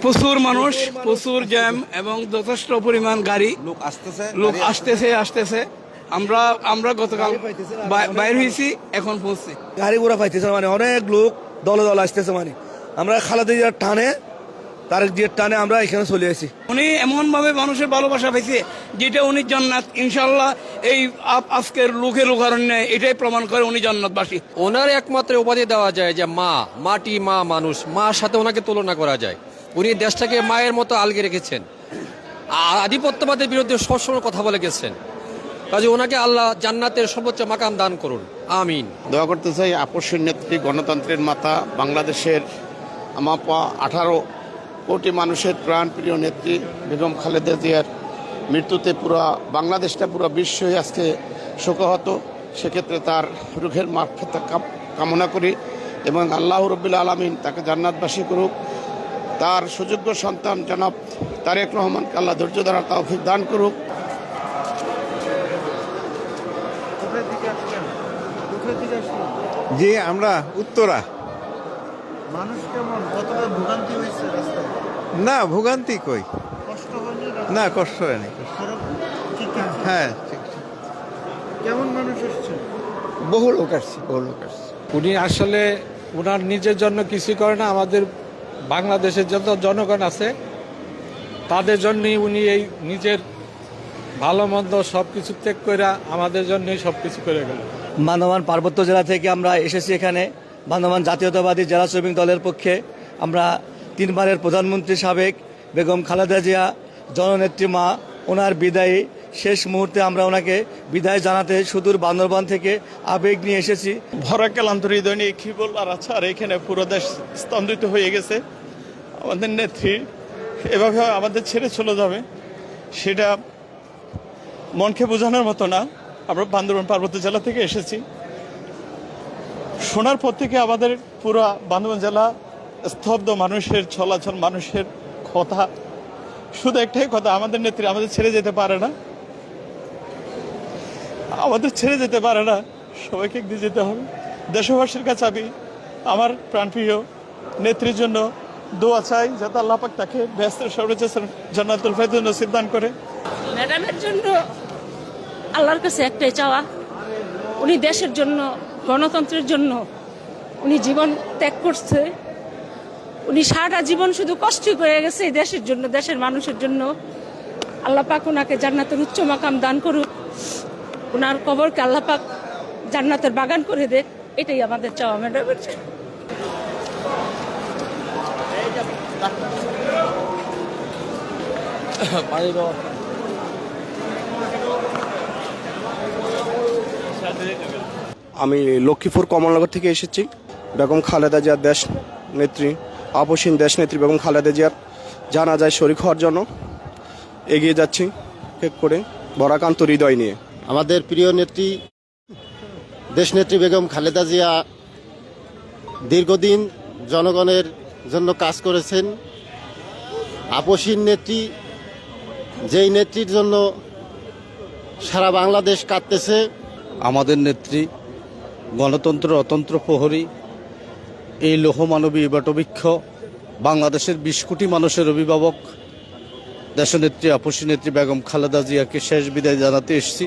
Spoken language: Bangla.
প্রচুর মানুষ, প্রচুর জ্যাম এবং যথেষ্ট পরিমাণ গাড়ি, লোক আসতেছে। আমরা গতকাল বাইর হয়েছি, এখন পৌঁছছি। গাড়ি ঘোড়া পাইতেছে মানে অনেক লোক দলে দলে আসতেছে, মানে আমরা খালেদা জিয়ার টানে, তারেক জিয়ার টানে আমরা এখানে চলে আসি। উনি এমন ভাবে মানুষের ভালোবাসা পাইছে যেটা উনি জান্নাত, ইনশাল্লাহ এই আজকের লোকের লোকারণ্যে এটাই প্রমাণ করে উনি জান্নাতবাসী। ওনার একমাত্র উপাধি দেওয়া যায় যে মা, মাটি, মা, মানুষ, মার সাথে ওনাকে তুলনা করা যায়। উনি দেশটাকে মায়ের মতো আলগে রেখেছেন, আধিপত্যবাদের বিরুদ্ধে সবসময় কথা বলে গেছেন। কাজে ওনাকে আল্লাহ জান্নাতের সর্বোচ্চ মাকাম দান করুন, আমিন। দোয়া করতে চাই আপসীর নেত্রী, গণতন্ত্রের মাতা, বাংলাদেশের আমাপা 18 কোটি মানুষের প্রাণপ্রিয় নেত্রী বেগম খালেদা জিয়ার মৃত্যুতে পুরো বাংলাদেশটা, পুরো বিশ্বই আজকে শোকাহত। সেক্ষেত্রে তার রুহের মাগফিরাত কামনা করি এবং আল্লাহ রাব্বুল আলামিন তাকে জান্নাতবাসী করুক। তার সুযোগ্য সন্তান জনাব তারেক রহমানকে আল্লাহ ধৈর্য ধরার তৌফিক দান করুক। জি, আমরা উত্তরা। মানুষ কেমন, কতটা ভোগান্তি হয়েছে রাস্তায়? না, ভোগান্তি কই, কষ্ট হয়নি? না কষ্ট হয়নি। হ্যাঁ, কেমন মানুষ আসছে? বহু লোক আসছে। উনি আসলে ওনার নিজের জন্য কিছু করে না, আমাদের বাংলাদেশের যত জনগণ আছে তাদের জন্যই উনি এই নিজের ভালো মন্দ সব কিছু ত্যাগ করে আমাদের জন্যই সব কিছু করে গেল। বান্দরবান পার্বত্য জেলা থেকে আমরা এসেছি এখানে বান্দরবান জাতীয়তাবাদী জেলা শ্রমিক দলের পক্ষে। আমরা 3 বারের প্রধানমন্ত্রী সাবেক বেগম খালেদা জিয়া জননেত্রী মা, ওনার বিদায়ী শেষ মুহূর্তে আমরা ওনাকে বিদায় জানাতে সুদূর বান্দরবান থেকে আবেগ নিয়ে এসেছি। ভরা ক্লান্ত হৃদয় নিয়ে কি বলবার আছে, আর এখানে পুরো দেশ স্তম্ভিত হয়ে গেছে। আমাদের নেত্রী এভাবে আমাদের ছেড়ে চলে যাবে, সেটা মনকে বোঝানোর মতো না। আমরা বান্দরবান পার্বত্য জেলা থেকে এসেছি, শোনার পর থেকে আমাদের পুরো বান্দরবান জেলা স্তব্ধ। মানুষের চলাচল, মানুষের কথা, শুধু একটাই কথা, আমাদের নেত্রী আমাদের ছেড়ে যেতে পারে না, আমাদের ছেড়ে যেতে পারে না, সবাইকে একদিন যেতে হবে। দেশবাসীর কাছে আমি আমার প্রাণপ্রিয় নেত্রীর জন্য দোয়া চাই, যাতে আল্লাহ পাক তাকে ব্যস্তের সর্বোচ্চ জান্নাতুল ফেরদৌস নসিব দান করে। ম্যাডামের জন্য আল্লাহর কাছে একটাই চাওয়া, উনি দেশের জন্য, গণতন্ত্রের জন্য উনি জীবন ত্যাগ করছে। উনি সারাটা জীবন শুধু কষ্টই করে গেছে এই দেশের জন্য, দেশের মানুষের জন্য। আল্লাহ পাক ওনাকে জান্নাতের উচ্চ মাকাম দান করুক, ওনার কবরকে আল্লাহ পাক জান্নাতের বাগান করে দেখ, এটাই আমাদের চাওয়া ম্যাডামের। আমি লক্ষ্মীপুর কমলনগর থেকে এসেছি। বেগম খালেদা জিয়ার দেশ নেত্রী, আপসীন দেশ নেত্রী বেগম খালেদা জিয়ার জানাজায় শরীক হওয়ার জন্য এগিয়ে যাচ্ছি কেক করে ভরাকান্ত হৃদয় নিয়ে। আমাদের প্রিয় নেত্রী দেশনেত্রী বেগম খালেদা জিয়া দীর্ঘদিন জনগণের জন্য কাজ করেছেন। আপসীন নেত্রী, যেই নেত্রীর জন্য সারা বাংলাদেশ কাঁদতেছে। আমাদের নেত্রী, গণতন্ত্র অতন্ত্র প্রহরী, এই লৌহমানবী বটবৃক্ষ, বাংলাদেশের 20 কোটি মানুষের অভিভাবক দেশনেত্রী আপসী নেত্রী বেগম খালেদা জিয়াকে শেষ বিদায় জানাতে এসেছি।